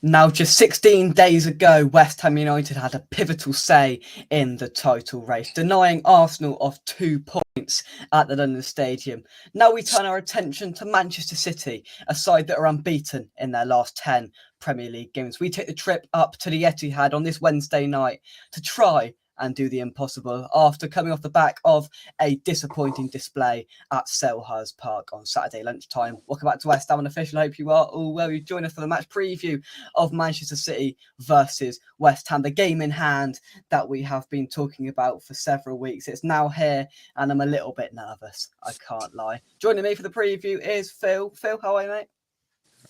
Now, just 16 days ago, West Ham United had a pivotal say in the title race, denying Arsenal of 2 points at the London Stadium. Now we turn our attention to Manchester City, a side that are unbeaten in their last 10 Premier League games. We take the trip up to the Etihad on this Wednesday night to try and do the impossible after coming off the back of a disappointing display at Selhurst Park on Saturday lunchtime. Welcome back to West Ham Unofficial. I hope you are all well. You join us for the match preview of Manchester City versus West Ham, the game in hand that we have been talking about for several weeks. It's now here and I'm a little bit nervous, I can't lie. Joining me for the preview is Phil. Phil, how are you, mate?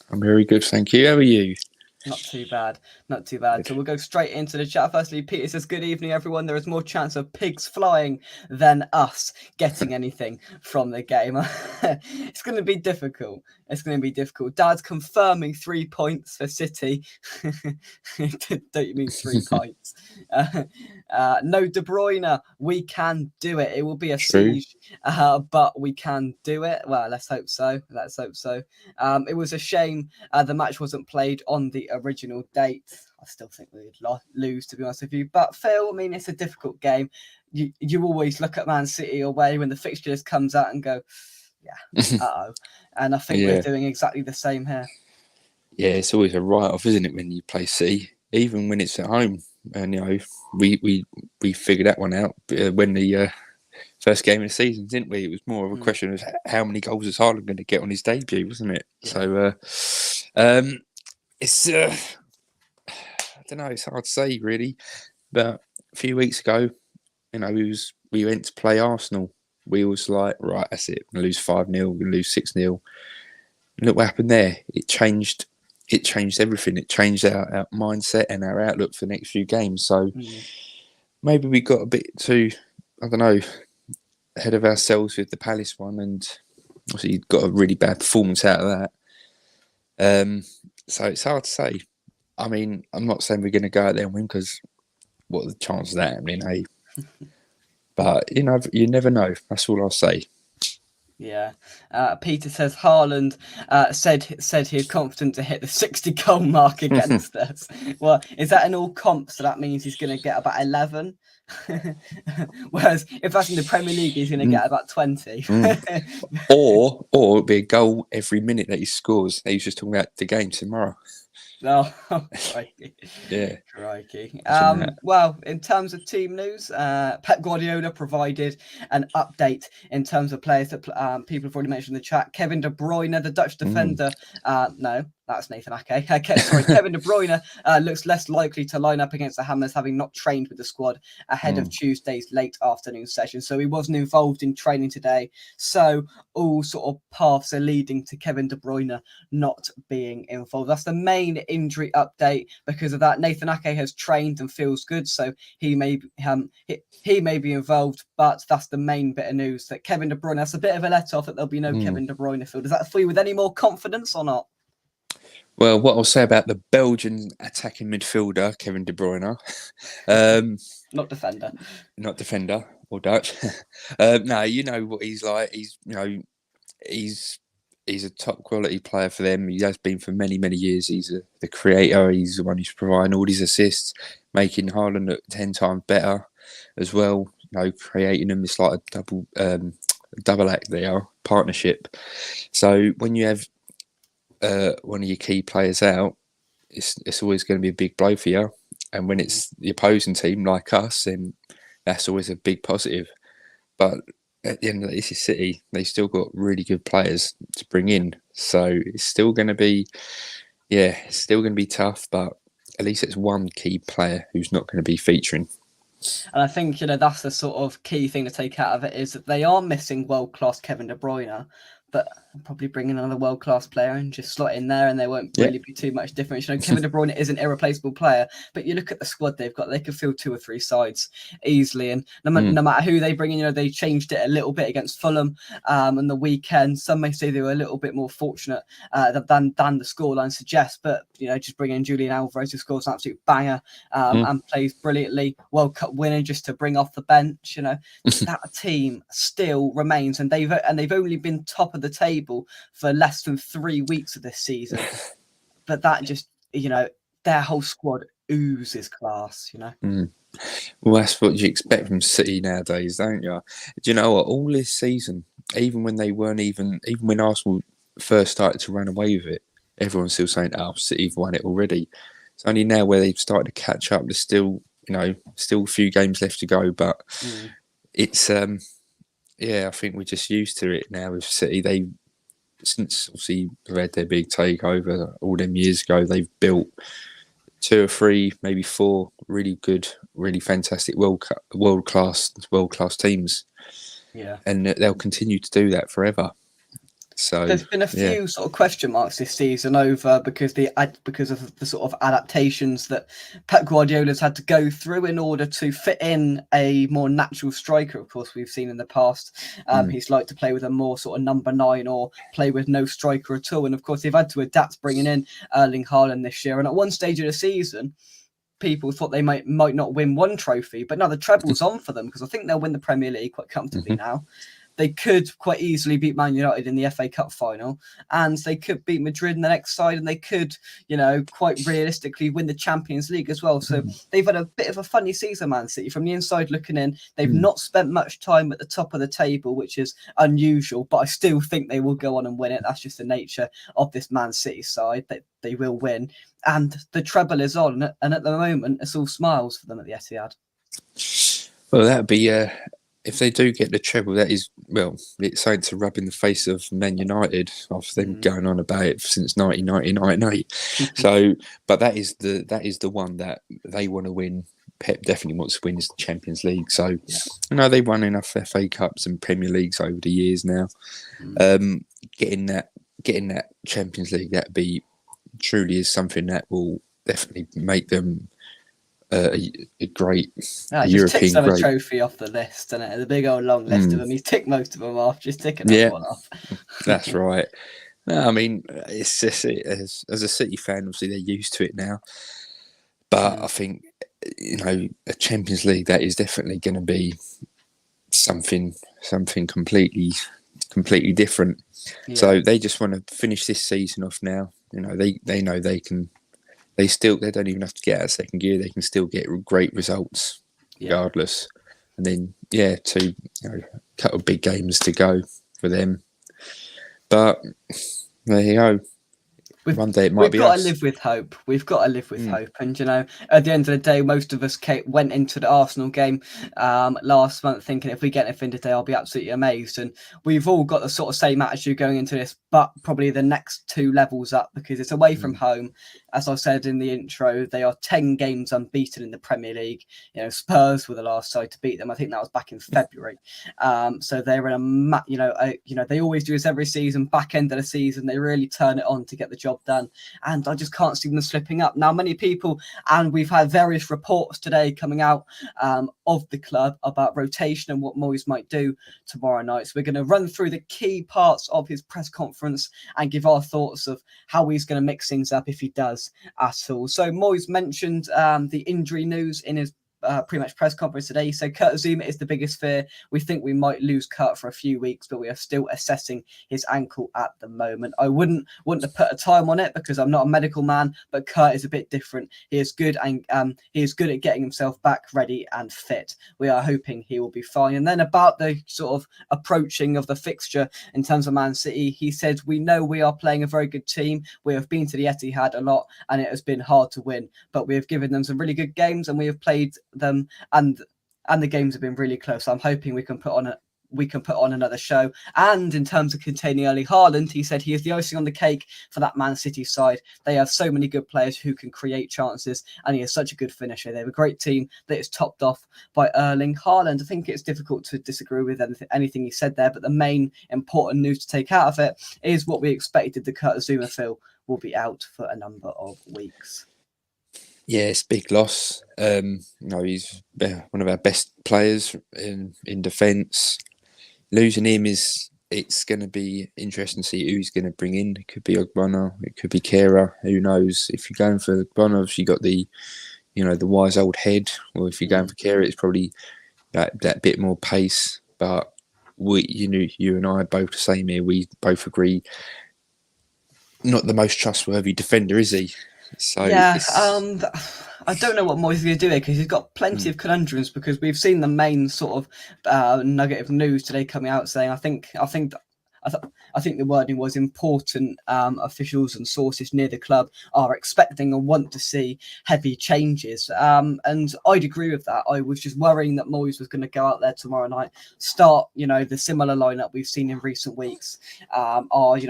I'm very good, thank you. How are you? Not too bad, not too bad. So we'll go straight into the chat. Firstly, Peter says, good evening, everyone. There is more chance of pigs flying than us getting anything from the game. It's going to be difficult. It's going to be difficult. Dad's confirming 3 points for City. Don't you mean 3 points? No De Bruyne. We can do it. It will be a siege, but we can do it. Well, let's hope so. Let's hope so. It was a shame the match wasn't played on the original date. I still think we would lose, to be honest with you. But Phil, I mean, it's a difficult game. You always look at Man City away when the fixture just comes out and go, yeah, uh-oh. And I think we're doing exactly the same here. Yeah, it's always a write-off, isn't it, when you play City, even when it's at home. And, you know, we figured that one out when the first game of the season, didn't we? It was more of a question of how many goals is Haaland going to get on his debut, wasn't it? Yeah. So, it's, I don't know, it's hard to say, really. But a few weeks ago, you know, we went to play Arsenal. We was like, right, that's it. We're going to lose 5-0, we're going to lose 6-0. Look what happened there. It changed everything. It changed our mindset and our outlook for the next few games. So maybe we got a bit too, I don't know, ahead of ourselves with the Palace one, and obviously got a really bad performance out of that. So it's hard to say. I mean, I'm not saying we're going to go out there and win, because what are the chances of that happening, eh? But, you know, you never know. That's all I'll say. Yeah. Peter says Haaland said he's confident to hit the 60-goal mark against us. Well, is that in all comps? So that means he's going to get about 11. Whereas if that's in the Premier League, he's going to get about 20. Or it'll be a goal every minute that he scores. He's just talking about the game tomorrow. Oh, crikey. Yeah. Crikey. Well, in terms of team news, Pep Guardiola provided an update in terms of players that people have already mentioned in the chat. Kevin De Bruyne, the Dutch defender. No, that's Nathan Ake. Sorry, Kevin De Bruyne looks less likely to line up against the Hammers, having not trained with the squad ahead of Tuesday's late afternoon session. So he wasn't involved in training today. So all sort of paths are leading to Kevin De Bruyne not being involved. That's the main injury update. Because of that, Nathan Ake has trained and feels good, so he may be involved. But that's the main bit of news, that Kevin De Bruyne. That's a bit of a let off that there'll be no Kevin De Bruyne field. Does that fill you with any more confidence or not? Well, what I'll say about the Belgian attacking midfielder, Kevin De Bruyne. Not defender or Dutch. No, you know what he's like. He's a top quality player for them. He has been for many, many years. He's the creator. He's the one who's providing all these assists, making Haaland look 10 times better as well. You know, creating them. It's like a double act there, partnership. So when you have one of your key players out, it's always going to be a big blow for you. And when it's the opposing team like us, then that's always a big positive. But at the end of the day, this is City. They've still got really good players to bring in. So it's still going to be, it's still going to be tough. But at least it's one key player who's not going to be featuring. And I think, you know, that's the sort of key thing to take out of it, is that they are missing world-class Kevin De Bruyne, but probably bring in another world-class player and just slot in there, and there won't really be too much difference. You know, Kevin De Bruyne is an irreplaceable player, but you look at the squad they've got, they could field 2 or 3 sides easily. And no matter who they bring in, you know, they changed it a little bit against Fulham on the weekend. Some may say they were a little bit more fortunate than the scoreline suggests, but, you know, just bring in Julian Alvarez, who scores an absolute banger and plays brilliantly. World Cup winner, just to bring off the bench. You know, that team still remains, and they've only been top of the table for less than 3 weeks of this season. But that just you know, their whole squad oozes class, you know. Well, that's what you expect from City nowadays, don't you? Do you know what? All this season, even when they weren't even when Arsenal first started to run away with it, everyone's still saying, "Oh, City have won it already." It's only now where they've started to catch up. There's still, still a few games left to go, but it's I think we're just used to it now with City. They, since obviously they've had their big takeover all them years ago, they've built 2 or 3, maybe 4 really good, really fantastic world class teams. Yeah, and they'll continue to do that forever. So there's been a few sort of question marks this season over because of the sort of adaptations that Pep Guardiola's had to go through in order to fit in a more natural striker. Of course, we've seen in the past he's liked to play with a more sort of number 9 or play with no striker at all. And of course, they've had to adapt bringing in Erling Haaland this year. And at one stage of the season, people thought they might not win one trophy, but now the treble's on for them because I think they'll win the Premier League quite comfortably now. They could quite easily beat Man United in the FA Cup final, and they could beat Madrid in the next side, and they could, quite realistically win the Champions League as well. So they've had a bit of a funny season, Man City. From the inside looking in, they've not spent much time at the top of the table, which is unusual, but I still think they will go on and win it. That's just the nature of this Man City side, that they will win. And the treble is on, and at the moment, it's all smiles for them at the Etihad. Well, that'd be... if they do get the treble, that is, it's something to rub in the face of Man United after them going on about it since 1999. So, but that is the one that they want to win. Pep definitely wants to win is the Champions League. So, they've won enough FA Cups and Premier Leagues over the years now. Getting that Champions League, that be truly is something that will definitely make them a great European ticks great. A trophy off the list, and the big old long list of them. He's ticked most of them off. Just tick another one off. That's right. No, I mean, it's just as a City fan, obviously they're used to it now. But I think a Champions League, that is definitely going to be something completely different. Yeah. So they just want to finish this season off now. They know they can. They don't even have to get out of second gear. They can still get great results regardless. And then, 2 couple of big games to go for them. But there you go. One day it might be us. We've got to live with hope. We've got to live with hope. And, at the end of the day, most of us went into the Arsenal game last month thinking if we get anything today, I'll be absolutely amazed. And we've all got the sort of same attitude going into this, but probably the next 2 levels up because it's away from home. As I said in the intro, they are 10 games unbeaten in the Premier League. Spurs were the last side to beat them. I think that was back in February. So they're in they always do this every season. Back end of the season, they really turn it on to get the job done. And I just can't see them slipping up. Now, many people, and we've had various reports today coming out of the club about rotation and what Moyes might do tomorrow night. So we're going to run through the key parts of his press conference and give our thoughts of how he's going to mix things up if he does at all. So Moyes mentioned the injury news in his pre-match press conference today. He said Kurt Zouma is the biggest fear. We think we might lose Kurt for a few weeks, but we are still assessing his ankle at the moment. I wouldn't want to put a time on it because I'm not a medical man, but Kurt is a bit different. He is good and he is good at getting himself back ready and fit. We are hoping he will be fine. And then about the sort of approaching of the fixture in terms of Man City, he said, we know we are playing a very good team. We have been to the Etihad a lot and it has been hard to win, but we have given them some really good games and we have played them and the games have been really close. I'm hoping we can put on another show. And in terms of containing Erling Haaland, he said he is the icing on the cake for that Man City side. They have so many good players who can create chances, and he is such a good finisher. They have a great team that is topped off by Erling Haaland. I think it's difficult to disagree with anything he said there, but the main important news to take out of it is what we expected. The Kurt Zouma Phil will be out for a number of weeks. Yeah, it's a big loss. He's one of our best players in defence. Losing him it's going to be interesting to see who he's going to bring in. It could be Ogbonna, it could be Kehrer. Who knows? If you're going for Ogbonna, you got the wise old head. Or if you're going for Kehrer, it's probably that bit more pace. But you and I are both the same here. We both agree. Not the most trustworthy defender, is he? So Yeah, it's I don't know what Moyes is going to do here because he's got plenty of conundrums. Because we've seen the main sort of nugget of news today coming out saying, I think the wording was important. Officials and sources near the club are expecting and want to see heavy changes, and I'd agree with that. I was just worrying that Moyes was going to go out there tomorrow night, start the similar lineup we've seen in recent weeks, are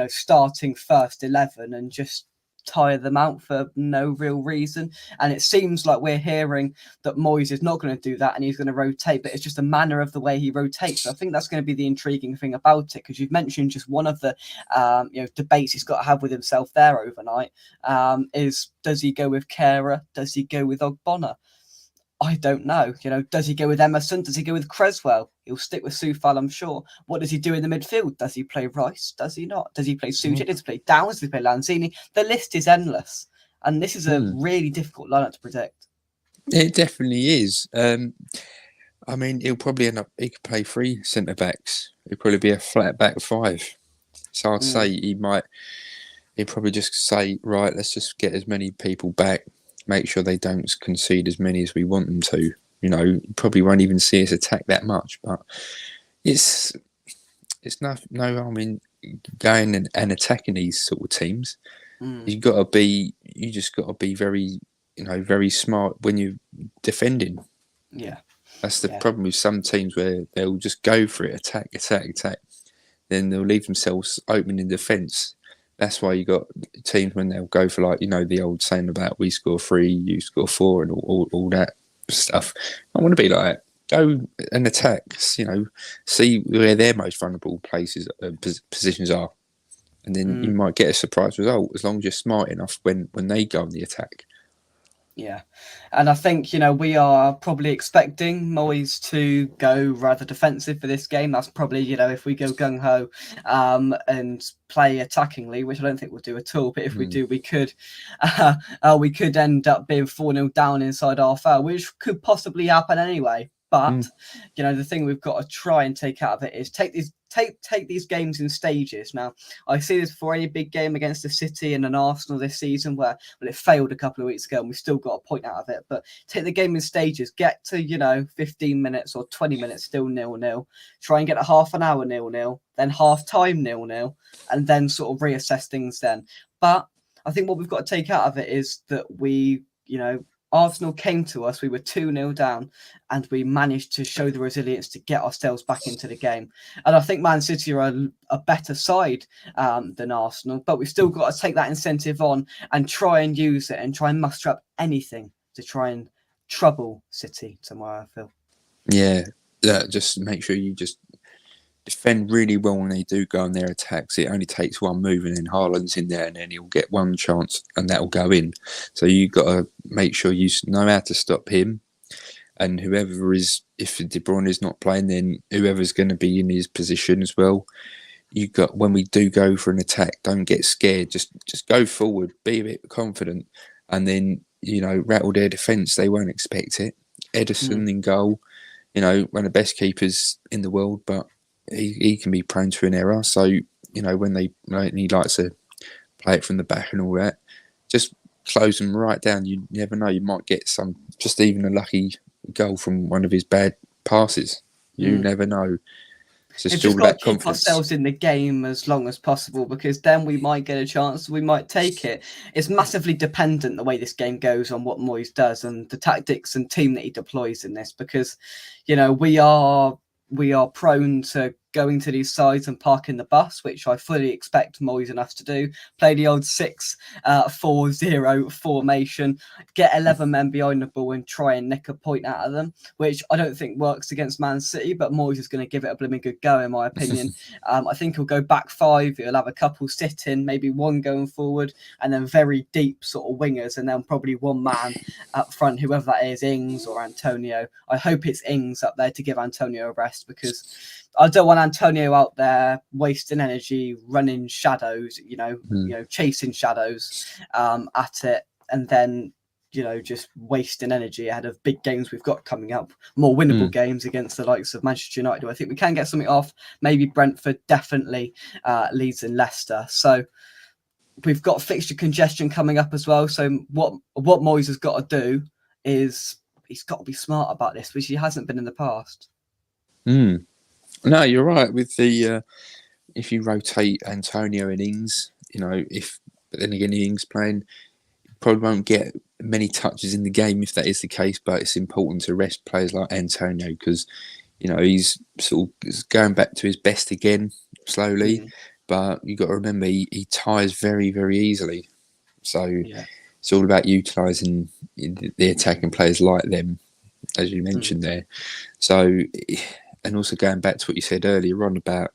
starting first 11 and just tire them out for no real reason. And it seems like we're hearing that Moyes is not going to do that and he's going to rotate, but it's just a manner of the way he rotates. So I think that's going to be the intriguing thing about it, because you've mentioned just one of the debates he's got to have with himself there overnight, is does he go with Kehrer? Does he go with Ogbonna? I don't know. Does he go with Emerson? Does he go with Creswell? He'll stick with Soufal, I'm sure. What does he do in the midfield? Does he play Rice? Does he not? Does he play Suja? Does he play Downs? Does he play Lanzini? The list is endless. And this is a really difficult lineup to predict. It definitely is. I mean, he'll probably end up, he could play 3 centre backs. It'll probably be a flat back 5. So I'd say he'd probably just say, right, let's just get as many people back, make sure they don't concede as many as we want them to. You probably won't even see us attack that much, but it's no harm in going and attacking these sort of teams. You just got to be very, very smart when you're defending. Yeah. That's the problem with some teams, where they'll just go for it, attack. Then they'll leave themselves open in defence. That's why you got teams when they'll go for, like, the old saying about we score 3, you score 4, and all that stuff. I want to be like, go and attack. See where their most vulnerable places, positions are, and then you might get a surprise result as long as you're smart enough when they go on the attack. Yeah, and I think we are probably expecting Moyes to go rather defensive for this game. That's probably if we go gung ho and play attackingly, which I don't think we'll do at all. But if we do, we could end up being 4-0 down inside half hour, which could possibly happen anyway. But the thing we've got to try and take out of it is take these games in stages. Now, I see this for any big game against a City and an Arsenal this season, where it failed a couple of weeks ago and we still got a point out of it. But take the game in stages. Get to 15 minutes or 20 minutes still 0-0. Try and get a half an hour 0-0, then half time 0-0, and then sort of reassess things then. But I think what we've got to take out of it is that we Arsenal came to us, we were 2-0 down, and we managed to show the resilience to get ourselves back into the game. And I think Man City are a better side than Arsenal, but we've still got to take that incentive on and try and use it and try and muster up anything to try and trouble City tomorrow, I feel. Yeah, just make sure you just defend really well when they do go on their attacks. It only takes one move, and then Haaland's in there, and then he'll get one chance, and that'll go in. So you've got to make sure you know how to stop him, and whoever is, if De Bruyne is not playing, then whoever's going to be in his position as well. When we do go for an attack, don't get scared. Just go forward, be a bit confident, and then rattle their defence. They won't expect it. Ederson in goal, one of the best keepers in the world, but he can be prone to an error. So, when he likes to play it from the back and all that, just close them right down. You never know. You might get just even a lucky goal from one of his bad passes. You never know. So it's just got to keep ourselves in the game as long as possible, because then we might get a chance. We might take it. It's massively dependent the way this game goes on what Moyes does and the tactics and team that he deploys in this, because, we are prone to going to these sides and parking the bus, which I fully expect Moyes and us to do. Play the old 6-4-0 formation, get 11 men behind the ball and try and nick a point out of them, which I don't think works against Man City, but Moyes is going to give it a blooming good go, in my opinion. I think he'll go back 5. He'll have a couple sit in, maybe one going forward, and then very deep sort of wingers, and then probably one man up front, whoever that is, Ings or Antonio. I hope it's Ings up there to give Antonio a rest, because I don't want Antonio out there wasting energy, running shadows, chasing shadows at it, and then, just wasting energy ahead of big games we've got coming up, more winnable games against the likes of Manchester United. I think we can get something off. Maybe Brentford, definitely Leeds and Leicester. So we've got fixture congestion coming up as well. So what Moyes has got to do is he's got to be smart about this, which he hasn't been in the past. No, you're right. With the if you rotate Antonio and Ings, but then again Ings playing, probably won't get many touches in the game if that is the case. But it's important to rest players like Antonio because he's sort of going back to his best again slowly. But you've got to remember he tires very, very easily. So it's all about utilising the attacking players like them, as you mentioned there. So, and also going back to what you said earlier on about,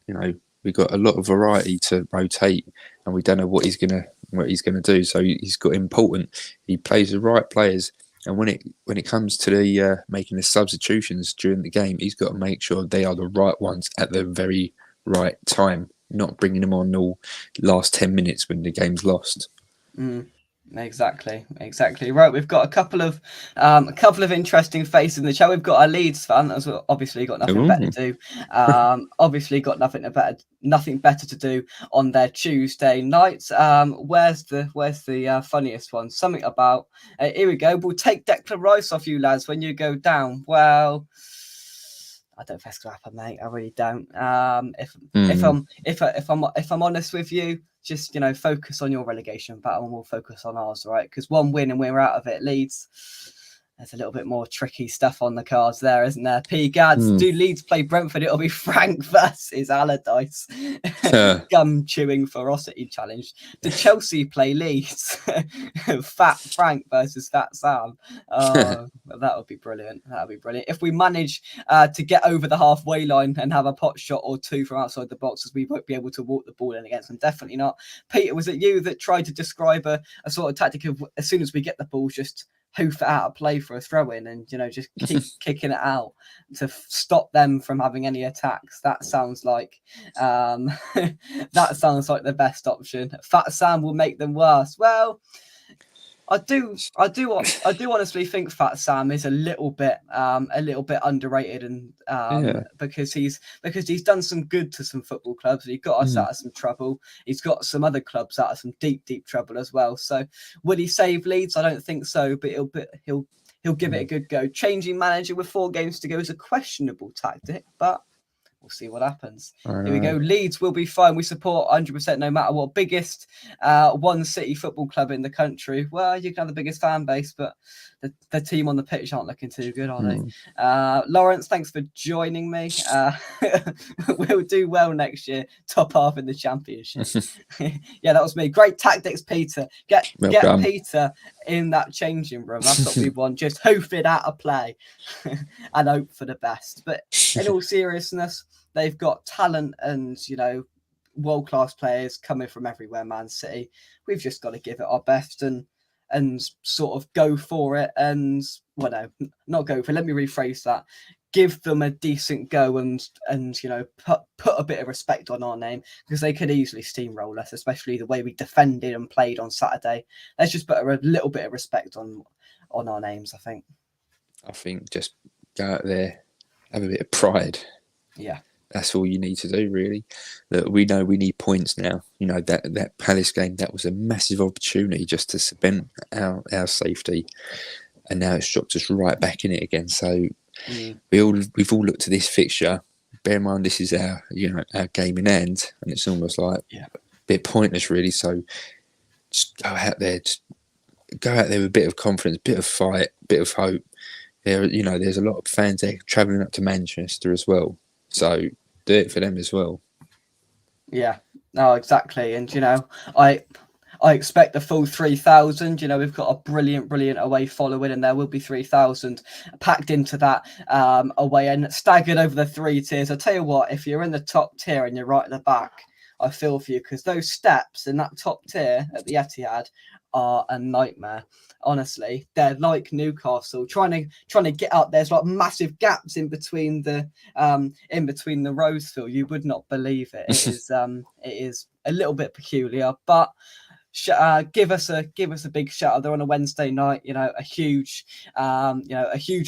we've got a lot of variety to rotate and we don't know what he's gonna do. So he's got important. He plays the right players. And when it comes to the making the substitutions during the game, he's got to make sure they are the right ones at the very right time, not bringing them on all last 10 minutes when the game's lost. Exactly. Right, we've got a couple of interesting faces in the chat. We've got a Leeds fan as well. Obviously, got nothing better to do. Obviously, got nothing better to do on their Tuesday night. Where's the funniest one? Something about here we go. We'll take Declan Rice off you lads when you go down. Well, I don't think that's gonna happen, mate. I really don't. If I'm honest with you, just focus on your relegation battle and we'll focus on ours, right? Because one win and we're out of it. Leeds, there's a little bit more tricky stuff on the cards there, isn't there? P. Gads, do Leeds play Brentford? It'll be Frank versus Allardyce. Gum chewing ferocity challenge. Did Chelsea play Leeds? Fat Frank versus Fat Sam. That would be brilliant. That would be brilliant. If we manage to get over the halfway line and have a pot shot or two from outside the boxes, we won't be able to walk the ball in against them. Definitely not. Peter, was it you that tried to describe a sort of tactic of as soon as we get the ball, just hoof it out of play for a throw-in and just keep kicking it out to stop them from having any attacks? That sounds like the best option. Fat Sam will make them worse. Well, I do honestly think Fat Sam is a little bit underrated, and because he's done some good to some football clubs. He got us out of some trouble. He's got some other clubs out of some deep trouble as well. So will he save Leeds? I don't think so, but he'll give it a good go. Changing manager with 4 games to go is a questionable tactic, but we'll see what happens. Here we go. Leeds will be fine. We support 100% no matter what. Biggest one city football club in the country. Well, you can have the biggest fan base, but the team on the pitch aren't looking too good, are they? Lawrence, thanks for joining me. We'll do well next year. Top half in the championship. Yeah, that was me. Great tactics, Peter. Get Peter in that changing room. That's what we want. Just hoof it out of play and hope for the best. But in all seriousness, they've got talent and world-class players coming from everywhere. Man City, we've just got to give it our best and sort of go for it. And not go for. Let me rephrase that. Give them a decent go and put a bit of respect on our name, because they could easily steamroll us, especially the way we defended and played on Saturday. Let's just put a little bit of respect on our names. I think just go out there, have a bit of pride. Yeah. That's all you need to do, really. We know we need points now. That Palace game, that was a massive opportunity just to cement our safety. And now it's dropped us right back in it again. So we've all looked at this fixture. Bear in mind, this is our game in hand. And it's almost like a bit pointless, really. So just go out there. Go out there with a bit of confidence, bit of fight, bit of hope. There's a lot of fans there travelling up to Manchester as well. So do it for them as well. Yeah, no, exactly. And I expect the full 3,000. We've got a brilliant away following, and there will be 3,000 packed into that away and staggered over the 3 tiers. I tell you what, if you're in the top tier and you're right at the back, I feel for you, because those steps in that top tier at the Etihad are a nightmare. Honestly, they're like Newcastle trying to get up. There's like massive gaps in between the rows, Phil. You would not believe it. It is a little bit peculiar, but give us a big shout out there on a Wednesday night. A huge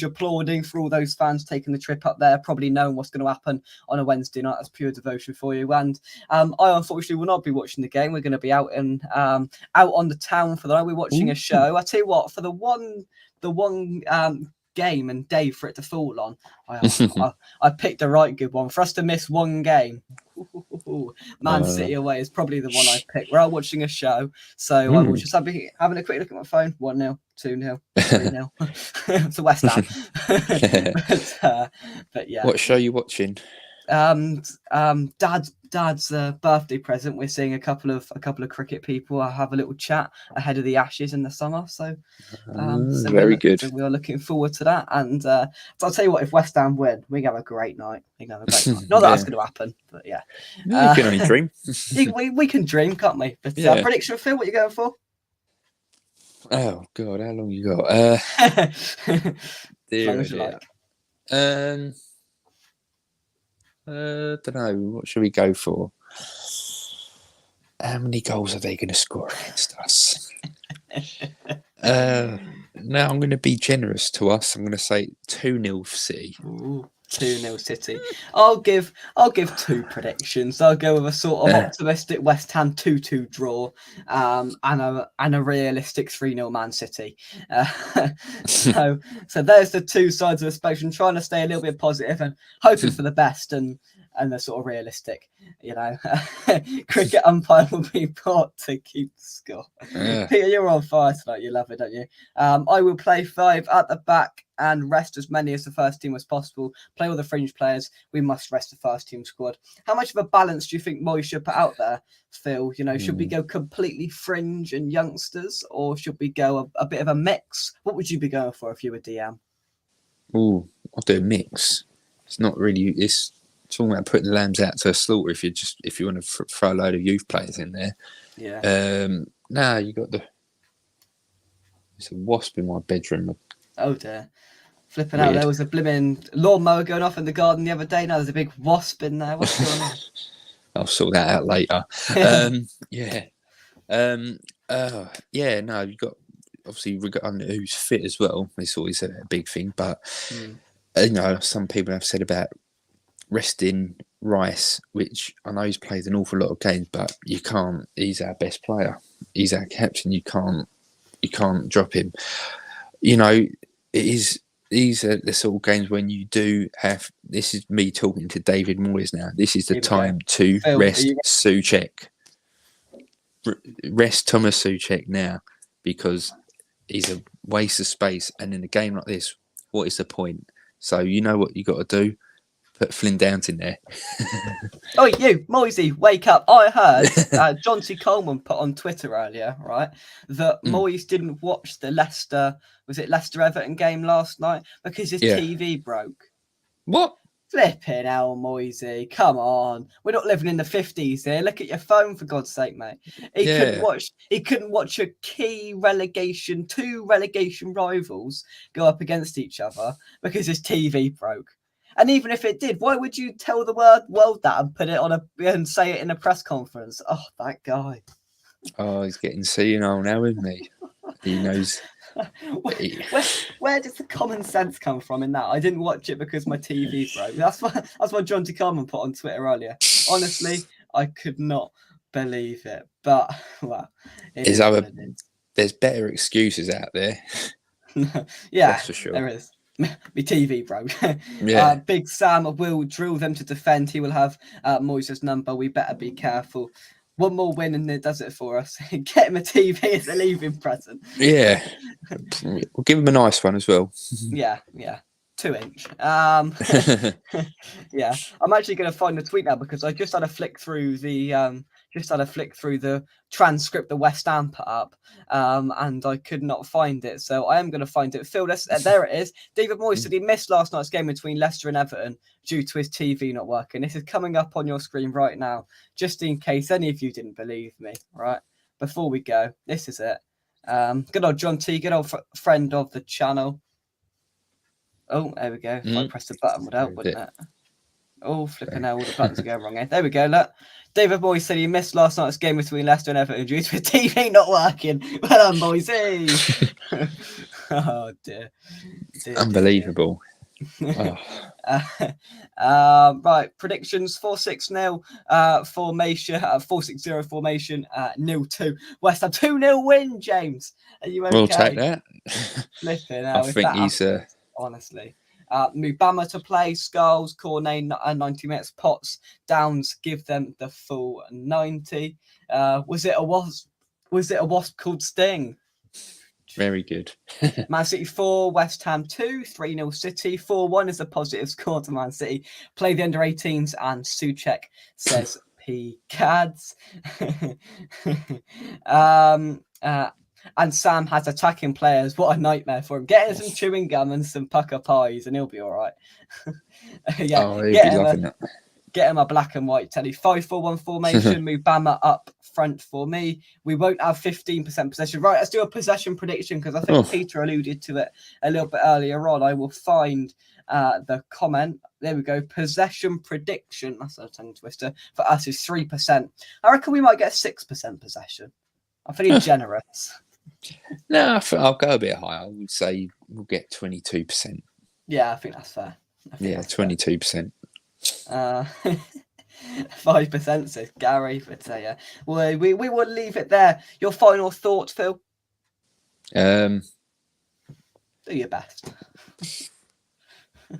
applauding for all those fans taking the trip up there, probably knowing what's going to happen on a Wednesday night. That's pure devotion for you. And I unfortunately will not be watching the game. We're going to be out on the town for the night. We're watching a show. I tell you what, for the one game and day for it to fall on, I picked the right good one. For us to miss one game, Man City away is probably the one I picked. We're out watching a show, so I will just having a quick look at my phone. 1-0, 2-0, 3-0 to West Ham. but yeah. What show are you watching? Dad's birthday present. We're seeing a couple of cricket people. I have a little chat ahead of the Ashes in the summer, so very good. So we are looking forward to that. And so I'll tell you what, if West Ham win, we can have a great night. Not that that's going to happen, but yeah. You can only dream. we can dream, can't we? But prediction, Phil, what are you going for? Oh God, how long you got? Dear. Don't know. What should we go for? How many goals are they going to score against us? Now I'm going to be generous to us. I'm going to say 2-0 City. Ooh, 2-0 City. I'll give 2 predictions. I'll go with a sort of optimistic West Ham 2-2 draw, and a realistic 3-0 Man City. So there's the two sides of the spectrum. Trying to stay a little bit positive and hoping for the best, and the sort of realistic, cricket umpire will be brought to keep the score. Yeah. Peter, you're on fire tonight. You love it, don't you? I will play 5 at the back and rest as many as the first team as possible. Play all the fringe players. We must rest the first team squad. How much of a balance do you think Moyes should put out there, Phil? Should we go completely fringe and youngsters, or should we go a bit of a mix? What would you be going for if you were DM? I'll do a mix. It's not really. It's talking about putting the lambs out to a slaughter if you want to throw a load of youth players in there. Yeah. Now you got it's a wasp in my bedroom. Oh dear. Flipping out. There was a blimmin' lawnmower going off in the garden the other day. Now there's a big wasp in there. What's going on? I'll sort that out later. No, you've got obviously regarding who's fit as well. It's always a big thing, but some people have said about resting Rice, which I know he's played an awful lot of games, but you can't. He's our best player. He's our captain. You can't drop him. These are the sort of games when you do have. This is me talking to David Moyes now. This is the time to rest Souček. Rest Thomas Souček now, because he's a waste of space. And in a game like this, what is the point? So you know what you got to do. Put Flynn Downs in there. Oh, you, Moisey, wake up. I heard John T. Coleman put on Twitter earlier, right, that Moyes didn't watch the Leicester-Everton game last night because his TV broke. What? Flipping hell, Moisey. Come on. We're not living in the 50s here. Look at your phone, for God's sake, mate. He couldn't watch a key two relegation rivals go up against each other because his TV broke. And even if it did, why would you tell the world that and put it and say it in a press conference? Oh, that guy. Oh, he's getting senile now, isn't he? He knows. Where does the common sense come from in that? I didn't watch it because my TV broke. That's what John T. Coleman put on Twitter earlier. Honestly, I could not believe it. But well, there's better excuses out there. Yeah, that's for sure. There is. My TV broke. Yeah. Big Sam will drill them to defend. He will have Moyes' number. We better be careful. One more win and it does it for us. Get him a TV as a leaving present. Yeah. We'll give him a nice one as well. Yeah. 2-inch. Yeah. I'm actually going to find the tweet now because I just had a flick through the transcript the West Ham put up, and I could not find it. So I am going to find it. Phil, there it is. David Moyes said he missed last night's game between Leicester and Everton due to his TV not working. This is coming up on your screen right now, just in case any of you didn't believe me, right? Before we go, this is it. Good old John T, good old friend of the channel. Oh, there we go. If I press the button, would help, wouldn't it? Oh, flipping hell, all the buttons are going wrong here. There we go, look. David Moyes said he missed last night's game between Leicester and Everton due to his TV not working. Well done, boys. Hey. Oh, dear. Unbelievable. Dear. Right, predictions 4-6-0 formation, 4-6-0 formation, 0-2. West Ham 2-0 win, James. Are you okay? We'll take that. Flipping I think he's honestly. Mubama to play, Skulls, Cornet 90 minutes, Potts, Downs, give them the full 90. Was it a wasp called Sting? very good. Man City 4, West Ham 2, 3-0 City. 4-1 is a positive score to Man City. Play the under 18s and Souček, says P. Cads. And Sam has attacking players. What a nightmare for him. Get him some chewing gum and some pucker pies and he'll be all right. Yeah, Oh, he'll be loving that. Get him a black and white telly. 5-4-1 formation. Mubama up front for me. We won't have 15% possession. Right, let's do a possession prediction because I think Peter alluded to it a little bit earlier on. I will find the comment. There we go. Possession prediction. That's a tongue twister. For us is 3%. I reckon we might get 6% possession. I'm feeling generous. No, I'll go a bit higher. I would say we'll get 22%. Yeah, I think that's fair. Yeah, 22%. 5% says Gary, but yeah, we will leave it there. Your final thoughts, Phil? Do your best.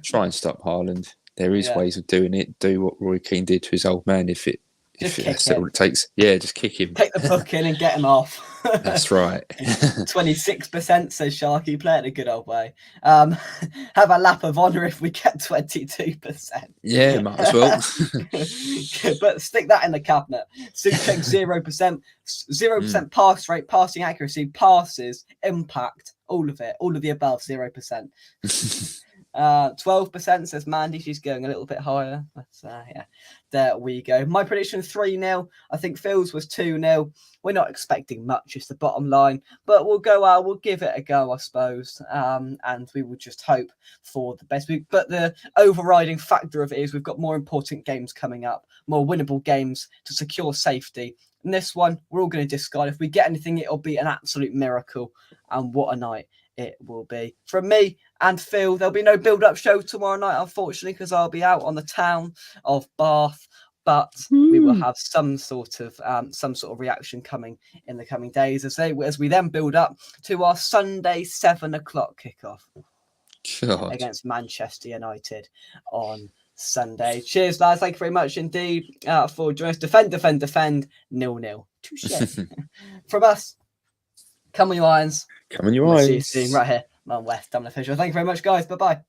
Try and stop Haaland. There is ways of doing it. Do what Roy Keane did to his old man if that's all it takes. Yeah, just kick him. Take the book in and get him off. That's right. 26% says Sharky. Play it a good old way. Have a lap of honour if we get 22%. Yeah, might as well. But stick that in the cabinet. Souček 0%, 0% pass rate, passing accuracy, passes, impact, all of it, all of the above, 0%. 12% says Mandy. She's going a little bit higher. But yeah, there we go. My prediction 3-0. I think Phil's was 2-0. We're not expecting much, is the bottom line, but we'll go out. We'll give it a go, I suppose. And we will just hope for the best. But the overriding factor of it is we've got more important games coming up, more winnable games to secure safety. And this one, we're all going to discard. If we get anything, it'll be an absolute miracle. And what a night it will be. From me and Phil, there'll be no build-up show tomorrow night, unfortunately, because I'll be out on the town of Bath. But we will have some sort of reaction coming in the coming days as we then build up to our Sunday 7 o'clock kickoff against Manchester United on Sunday. Cheers, lads. Thank you very much indeed for joining us. Defend, 0-0. Touche. From us, come on, you Irons. Come on, you Irons. See you soon right here on West Ham Official. Thank you very much, guys. Bye-bye.